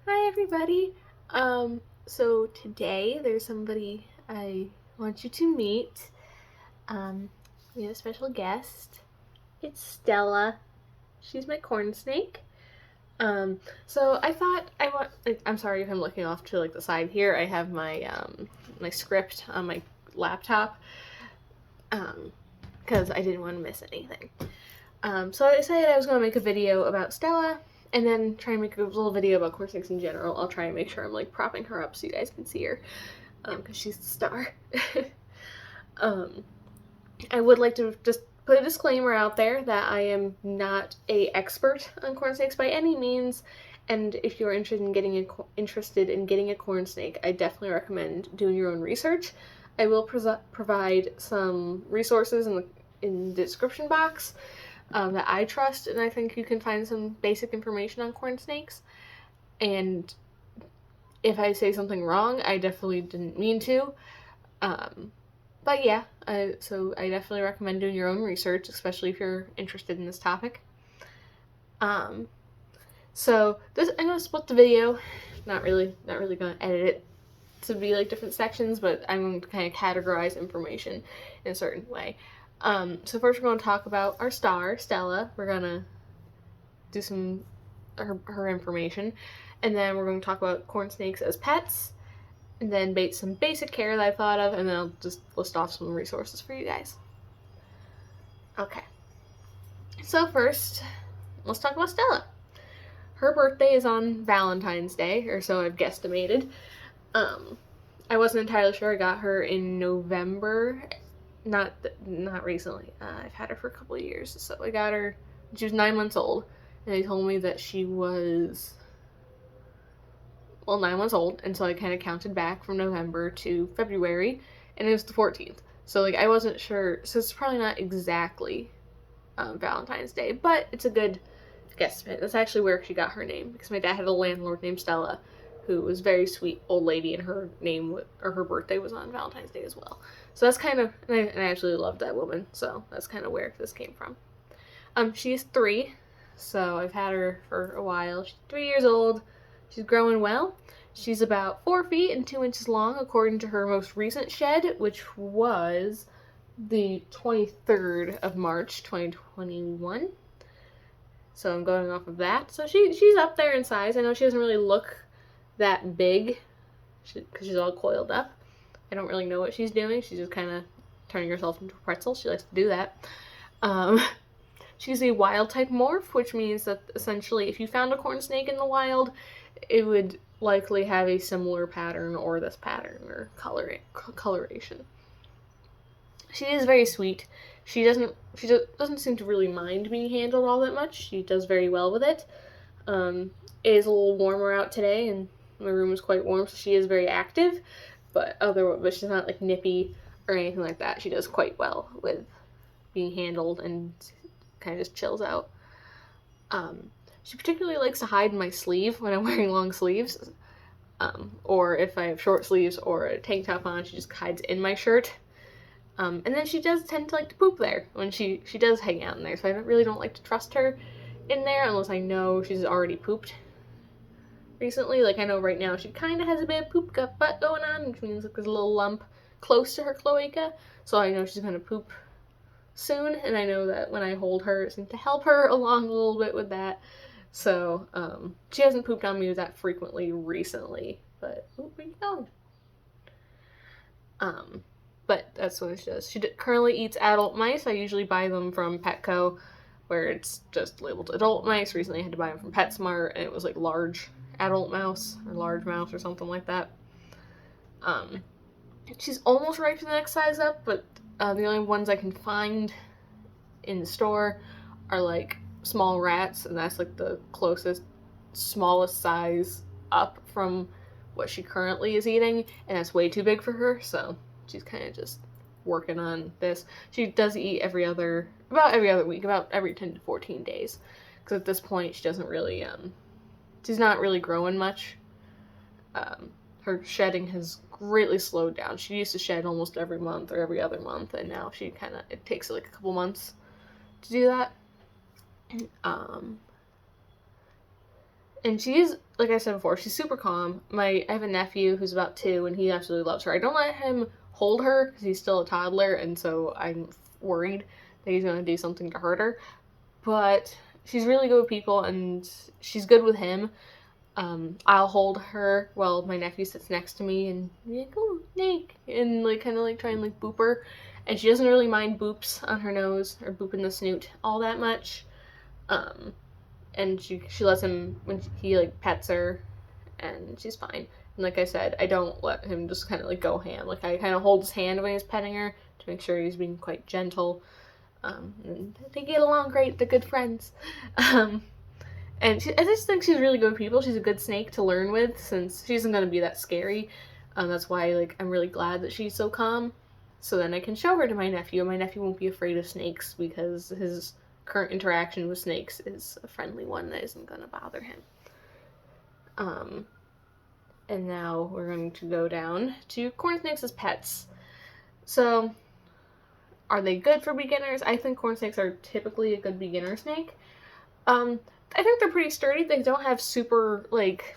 Hi everybody. So today there's somebody I want you to meet. Um, we have a special guest. It's Stella. She's my corn snake. So I thought I'm sorry if I'm looking off to like the side here. I have my script on my laptop. Because I didn't want to miss anything. So I decided I was going to make a video about Stella, and then try and make a little video about corn snakes in general. I'll try and make sure I'm like propping her up so you guys can see her, because she's the star. um, I would like to just put a disclaimer out there that I am not a expert on corn snakes by any means, and if you're interested in getting a corn snake, I definitely recommend doing your own research. I will provide some resources in the description box that I trust, and I think you can find some basic information on corn snakes. And if I say something wrong, I definitely didn't mean to. But yeah, so I definitely recommend doing your own research, especially if you're interested in this topic. Um, so I'm gonna split the video. Not really gonna edit it to be like different sections, but I'm going to kind of categorize information in a certain way. So first we're going to talk about our star, Stella. We're going to do her information, and then we're going to talk about corn snakes as pets, and then some basic care that I thought of, and then I'll just list off some resources for you guys. Okay. So first, let's talk about Stella. Her birthday is on Valentine's Day, or so I've guesstimated. I wasn't entirely sure. I got her in November, not recently. I've had her for a couple of years, so I got her. She was 9 months old, and they told me that she was 9 months old, and so I kind of counted back from November to February, and it was the 14th. So like I wasn't sure. So it's probably not exactly Valentine's Day, but it's a good guesstimate. That's actually where she got her name, because my dad had a landlord named Stella, who was a very sweet old lady, and her name or her birthday was on Valentine's Day as well. So that's kind of, and I actually loved that woman, so that's kind of where this came from. She's 3, so I've had her for a while. She's 3 years old. She's growing well. She's about 4 feet and 2 inches long, according to her most recent shed, which was the 23rd of March, 2021. So I'm going off of that. So she's up there in size. I know she doesn't really look that big because she's all coiled up. I don't really know what she's doing. She's just kind of turning herself into a pretzel. She likes to do that. She's a wild type morph, which means that essentially if you found a corn snake in the wild, it would likely have a similar pattern or this pattern or coloration. She is very sweet. She doesn't seem to really mind being handled all that much. She does very well with it. It is a little warmer out today, and my room is quite warm, so she is very active. But she's not like nippy or anything like that. She does quite well with being handled and kind of just chills out. She particularly likes to hide in my sleeve when I'm wearing long sleeves, or if I have short sleeves or a tank top on, she just hides in my shirt. And then she does tend to like to poop there when she does hang out in there, so I really don't like to trust her in there unless I know she's already pooped recently. Like I know right now she kind of has a bit of poop butt going on, which means like there's a little lump close to her cloaca, so I know she's gonna poop soon, and I know that when I hold her, it seems to help her along a little bit with that. So she hasn't pooped on me that frequently recently, but where you going? But that's what she does. She currently eats adult mice. I usually buy them from Petco, where it's just labeled adult mice. Recently I had to buy them from PetSmart, and it was like large adult mouse or large mouse or something like that. She's almost right for the next size up, but the only ones I can find in the store are like small rats, and that's like the closest, smallest size up from what she currently is eating, and that's way too big for her, so she's kind of just working on this. She does eat about every other week, about every 10 to 14 days, because at this point she doesn't really, she's not really growing much. Her shedding has greatly slowed down. She used to shed almost every month or every other month, and now it takes like a couple months to do that. And she's, like I said before, she's super calm. I have a nephew who's about 2, and he absolutely loves her. I don't let him hold her because he's still a toddler, and so I'm worried that he's going to do something to hurt her. But she's really good with people, and she's good with him. I'll hold her while my nephew sits next to me and be like, oh, Nick, and like kind of like try and like boop her. And she doesn't really mind boops on her nose or boop in the snoot all that much. And she lets him when he like pets her, and she's fine. And like I said, I don't let him just kind of like go ham. Like I kind of hold his hand when he's petting her to make sure he's being quite gentle. And they get along great. They're good friends. And I just think she's really good with people. She's a good snake to learn with since she isn't going to be that scary. That's why like I'm really glad that she's so calm. So then I can show her to my nephew. My nephew won't be afraid of snakes because his current interaction with snakes is a friendly one that isn't going to bother him. And now we're going to go down to corn snakes as pets. So, are they good for beginners? I think corn snakes are typically a good beginner snake. I think they're pretty sturdy. They don't have super, like,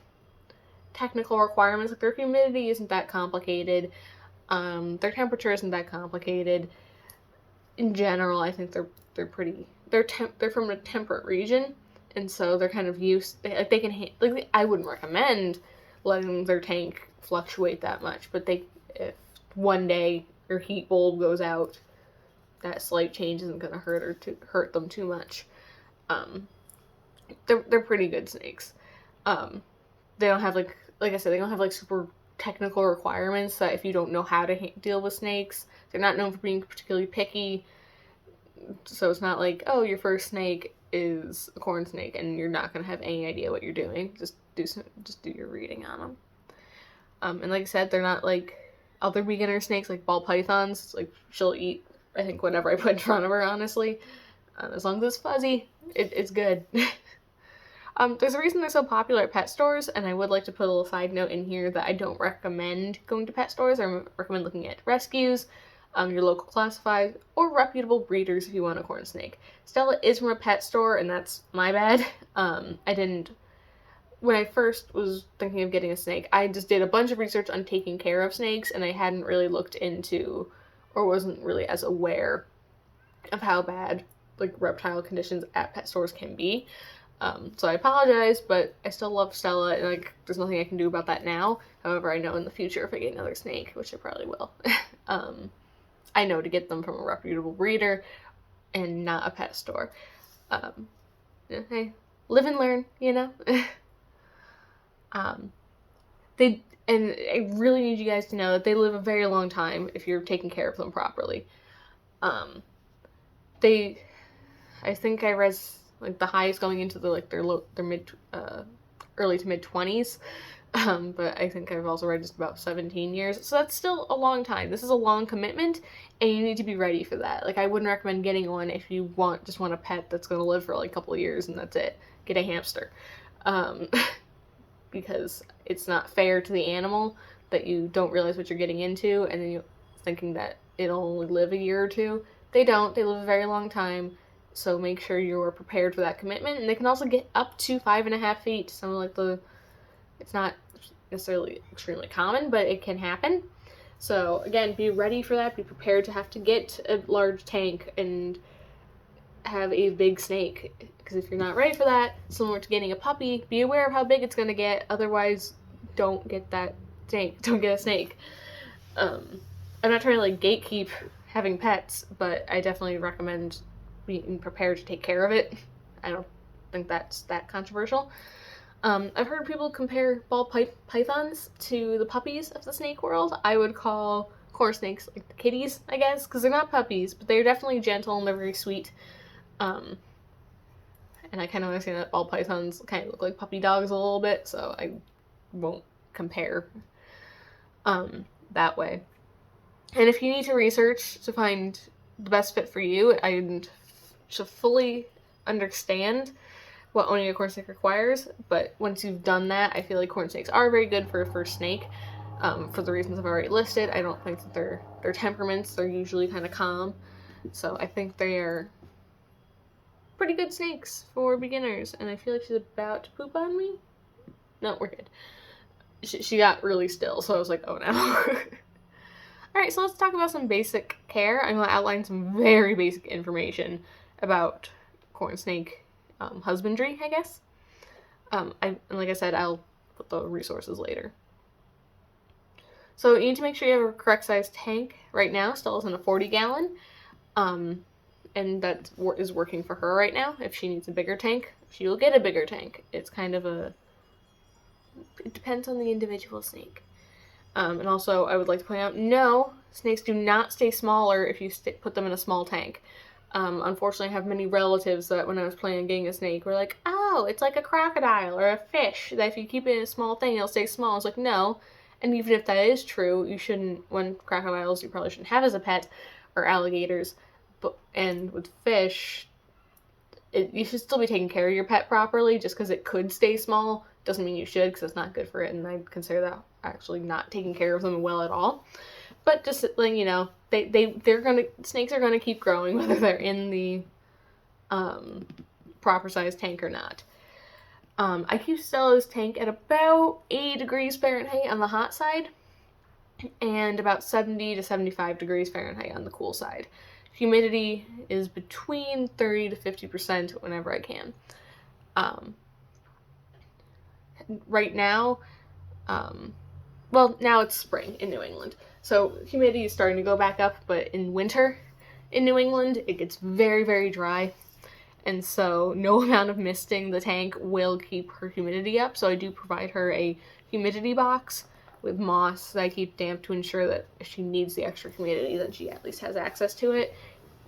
technical requirements. Like, their humidity isn't that complicated. Their temperature isn't that complicated. In general, I think they're pretty. They're from a temperate region, and so they're kind of used. They can like. I wouldn't recommend letting their tank fluctuate that much, but if one day your heat bulb goes out, that slight change isn't going to hurt them too much. They're pretty good snakes. They don't have like I said, they don't have like super technical requirements that if you don't know how to deal with snakes, they're not known for being particularly picky. So it's not like, oh, your first snake is a corn snake and you're not gonna have any idea what you're doing. Just do your reading on them. And like I said, they're not like other beginner snakes like ball pythons. Like she'll eat, I think, whatever I put in front of her. Honestly, as long as it's fuzzy, it's good. There's a reason they're so popular at pet stores, and I would like to put a little side note in here that I don't recommend going to pet stores. I recommend looking at rescues, your local classifieds, or reputable breeders if you want a corn snake. Stella is from a pet store, and that's my bad. When I first was thinking of getting a snake, I just did a bunch of research on taking care of snakes, and I hadn't really looked into, or wasn't really as aware of how bad, like, reptile conditions at pet stores can be. So I apologize, but I still love Stella, and like, there's nothing I can do about that now. However, I know in the future if I get another snake, which I probably will, I know to get them from a reputable breeder and not a pet store. Hey, live and learn, you know? And I really need you guys to know that they live a very long time if you're taking care of them properly. I think I read like the highest going into their mid, early to mid 20s. But I think I've also read just about 17 years. So that's still a long time. This is a long commitment, and you need to be ready for that. Like, I wouldn't recommend getting one if you just want a pet that's going to live for like a couple of years and that's it. Get a hamster. Because it's not fair to the animal that you don't realize what you're getting into, and then you're thinking that it'll only live a year or two. They don't. They live a very long time. So make sure you're prepared for that commitment. And they can also get up to 5.5 feet. It's not necessarily extremely common, but it can happen. So again, be ready for that. Be prepared to have to get a large tank and have a big snake. Because if you're not ready for that, similar to getting a puppy, be aware of how big it's going to get. Otherwise, don't get that snake. Don't get a snake. I'm not trying to like gatekeep having pets, but I definitely recommend being prepared to take care of it. I don't think that's that controversial. I've heard people compare ball pythons to the puppies of the snake world. I would call corn snakes like the kitties, I guess, because they're not puppies, but they're definitely gentle and they're very sweet. And I kind of understand that ball pythons kind of look like puppy dogs a little bit, so I won't compare that way. And if you need to research to find the best fit for you and to fully understand what owning a corn snake requires, but once you've done that, I feel like corn snakes are very good for a first snake, for the reasons I've already listed. I don't think that their temperaments are usually kind of calm, so I think they are pretty good snakes for beginners. And I feel like she's about to poop on me. no, we're good. She got really still, so I was like, oh no. Alright, so let's talk about some basic care. I'm going to outline some very basic information about corn snake husbandry, I guess. And like I said, I'll put the resources later. So you need to make sure you have a correct size tank. Right now, Stella's in a 40-gallon, and that is working for her right now. If she needs a bigger tank, she will get a bigger tank. It's kind of it depends on the individual snake. And also, I would like to point out, no, snakes do not stay smaller if you put them in a small tank. Unfortunately, I have many relatives that when I was planning on getting a snake were like, oh, it's like a crocodile or a fish, that if you keep it in a small thing, it'll stay small. I was like, no. And even if that is true, you shouldn't, when crocodiles, you probably shouldn't have as a pet, or alligators. And with fish, you should still be taking care of your pet properly. Just because it could stay small doesn't mean you should, because it's not good for it, and I consider that actually not taking care of them well at all. But just letting you know, snakes are gonna keep growing whether they're in the proper size tank or not. I keep Stella's tank at about 80 degrees Fahrenheit on the hot side, and about 70 to 75 degrees Fahrenheit on the cool side. Humidity is between 30 to 50% whenever I can. Right now, now it's spring in New England, so humidity is starting to go back up, but in winter in New England, it gets very, very dry, and so no amount of misting the tank will keep her humidity up, so I do provide her a humidity box with moss that I keep damp to ensure that if she needs the extra humidity, then she at least has access to it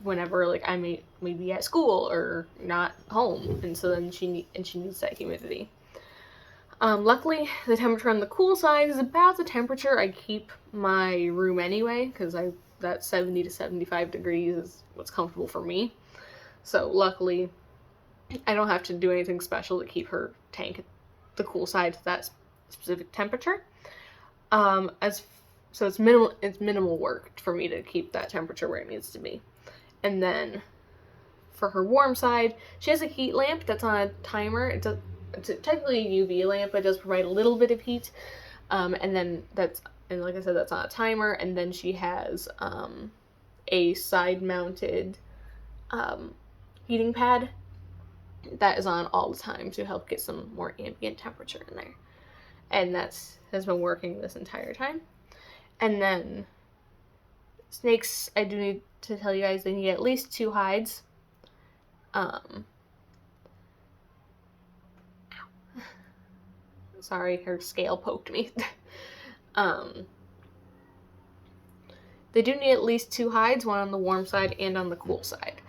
whenever, like, I may be at school or not home, and so then she needs that humidity. Luckily, the temperature on the cool side is about the temperature I keep my room anyway, because that 70 to 75 degrees is what's comfortable for me. So luckily, I don't have to do anything special to keep her tank at the cool side to that specific temperature. So it's minimal work for me to keep that temperature where it needs to be. And then for her warm side, she has a heat lamp that's on a timer. It's technically a UV lamp, but it does provide a little bit of heat. And like I said, that's on a timer. And then she has a side-mounted heating pad that is on all the time to help get some more ambient temperature in there. And has been working this entire time. And then snakes, I do need to tell you guys, they need at least 2 hides. Sorry, her scale poked me. They do need at least 2 hides, one on the warm side and on the cool side.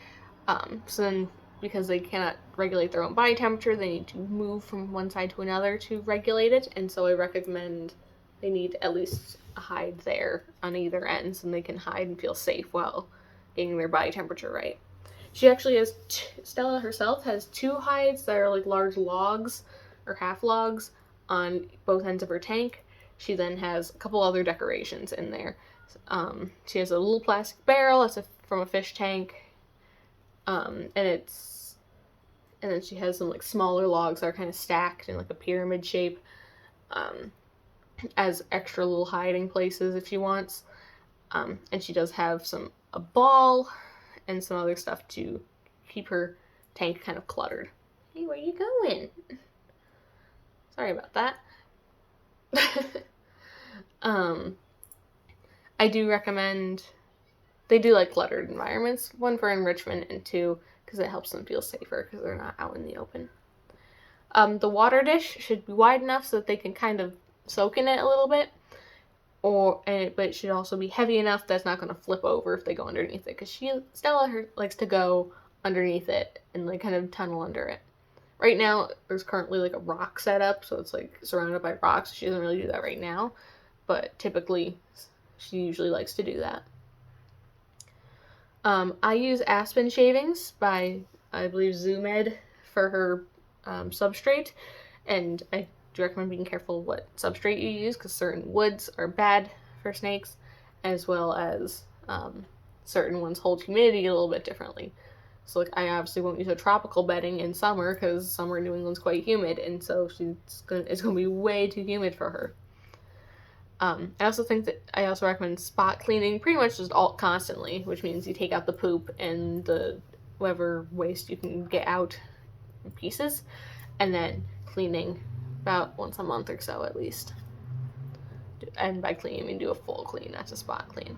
So then, because they cannot regulate their own body temperature, they need to move from one side to another to regulate it, and so I recommend they need at least a hide there on either end so they can hide and feel safe while getting their body temperature right. She actually has, Stella herself has 2 hides that are like large logs or half logs on both ends of her tank. She then has a couple other decorations in there. She has a little plastic barrel that's from a fish tank, and then she has some like smaller logs that are kind of stacked in like a pyramid shape, as extra little hiding places if she wants. And she does have a ball and some other stuff to keep her tank kind of cluttered. Hey, where are you going? Sorry about that. I do recommend, they do like cluttered environments, 1 for enrichment and 2 because it helps them feel safer because they're not out in the open. The water dish should be wide enough so that they can kind of soak in it a little bit, but it should also be heavy enough that's not going to flip over if they go underneath it, because Stella likes to go underneath it and like kind of tunnel under it. Right now, there's currently like a rock set up, so it's like surrounded by rocks. She doesn't really do that right now, but typically she usually likes to do that. I use aspen shavings by, I believe, Zoomed for her substrate, and I do recommend being careful what substrate you use, because certain woods are bad for snakes, as well as certain ones hold humidity a little bit differently. So, like, I obviously won't use a tropical bedding in summer because summer in New England's quite humid, and so it's going to be way too humid for her. I also think that I also recommend spot cleaning pretty much just all constantly, which means you take out the poop and the whatever waste you can get out in pieces, and then cleaning about once a month or so at least. And by cleaning, I mean do a full clean, not just spot clean.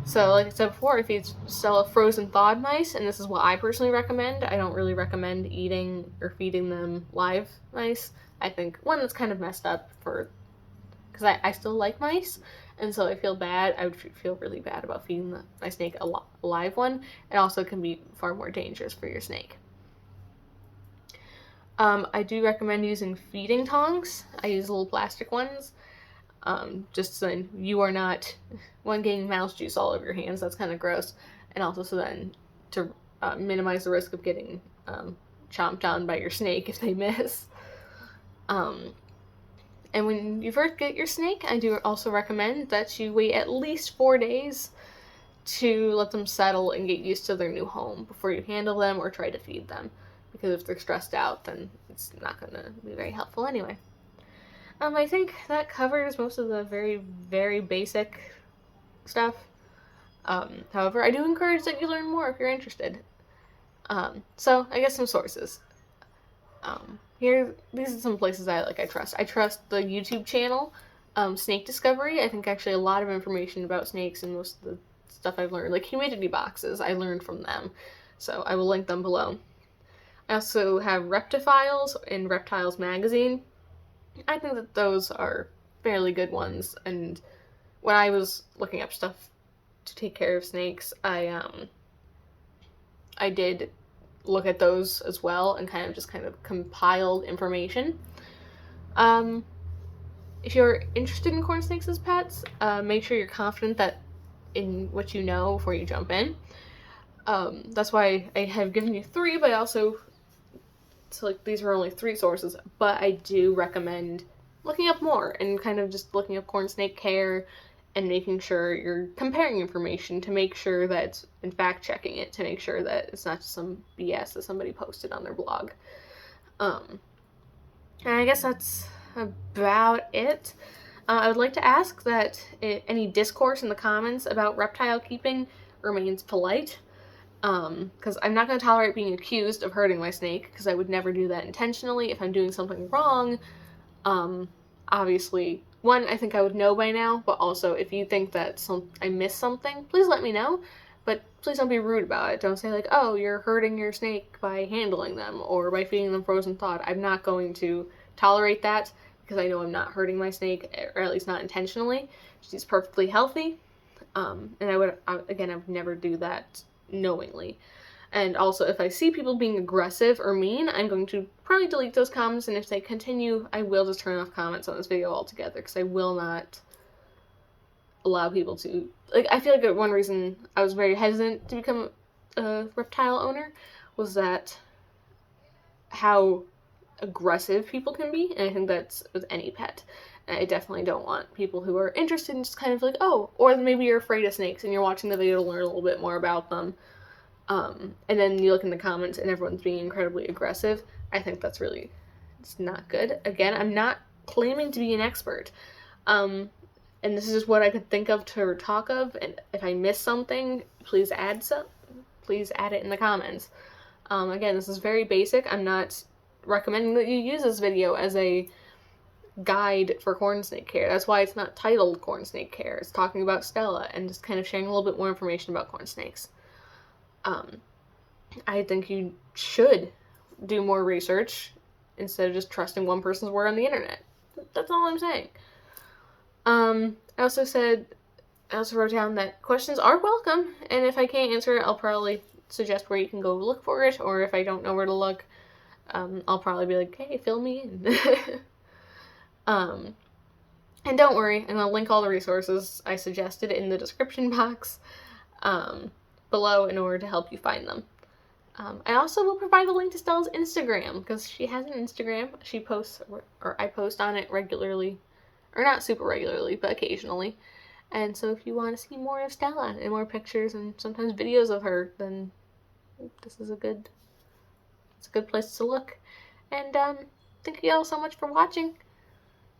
So, like I said before, if you sell frozen thawed mice, and this is what I personally recommend, I don't really recommend eating or feeding them live mice. I think, one, that's kind of messed up because I still like mice, and so I feel bad. I would feel really bad about feeding my snake a live one. It also can be far more dangerous for your snake. I do recommend using feeding tongs. I use little plastic ones. Just so then you are not getting mouse juice all over your hands. That's kind of gross. And also so then to minimize the risk of getting chomped on by your snake if they miss. And when you first get your snake, I do also recommend that you wait at least 4 days to let them settle and get used to their new home before you handle them or try to feed them. Because if they're stressed out, then it's not going to be very helpful anyway. I think that covers most of the very, very basic stuff. However, I do encourage that you learn more if you're interested. So, I guess some sources. These are some places I trust. I trust the YouTube channel, Snake Discovery. I think actually a lot of information about snakes and most of the stuff I've learned, like humidity boxes, I learned from them. So I will link them below. I also have Reptifiles and Reptiles Magazine. I think that those are fairly good ones, and when I was looking up stuff to take care of snakes, I did look at those as well and kind of compiled information. If you're interested in corn snakes as pets, make sure you're confident that in what you know before you jump in. That's why I have given you 3, but also, so like these are only 3 sources, but I do recommend looking up more and kind of just looking up corn snake care and making sure you're comparing information to make sure that, and fact checking it to make sure that it's not just some BS that somebody posted on their blog. And I guess that's about it. I would like to ask that any discourse in the comments about reptile keeping remains polite. Because I'm not going to tolerate being accused of hurting my snake, because I would never do that intentionally. If I'm doing something wrong, obviously, one, I think I would know by now, but also, if you think that I missed something, please let me know, but please don't be rude about it. Don't say, like, oh, you're hurting your snake by handling them, or by feeding them frozen thawed. I'm not going to tolerate that, because I know I'm not hurting my snake, or at least not intentionally. She's perfectly healthy, and I would never do that knowingly. And also, if I see people being aggressive or mean, I'm going to probably delete those comments, and if they continue, I will just turn off comments on this video altogether, because I will not allow people to, like, I feel like one reason I was very hesitant to become a reptile owner was that how aggressive people can be, and I think that's with any pet. And I definitely don't want people who are interested in just kind of like, oh, or maybe you're afraid of snakes and you're watching the video to learn a little bit more about them. And then you look in the comments and everyone's being incredibly aggressive. I think that's really, it's not good. Again, I'm not claiming to be an expert. And this is just what I could think of to talk of. And if I miss something, please add it in the comments. Again, this is very basic. I'm not recommending that you use this video as a guide for corn snake care. That's why it's not titled Corn Snake Care. It's talking about Stella and just kind of sharing a little bit more information about corn snakes. I think you should do more research instead of just trusting one person's word on the internet. That's all I'm saying. I also wrote down that questions are welcome, and if I can't answer it, I'll probably suggest where you can go look for it, or if I don't know where to look, I'll probably be like, hey, fill me in. And don't worry, I'm going to link all the resources I suggested in the description box below in order to help you find them. I also will provide a link to Stella's Instagram, because she has an Instagram. She posts, or I post on it regularly, or not super regularly, but occasionally. And so if you want to see more of Stella and more pictures and sometimes videos of her, then this is it's a good place to look. And thank you all so much for watching.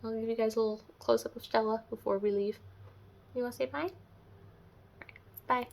I'll give you guys a little close-up of Stella before we leave. You want to say bye? Bye.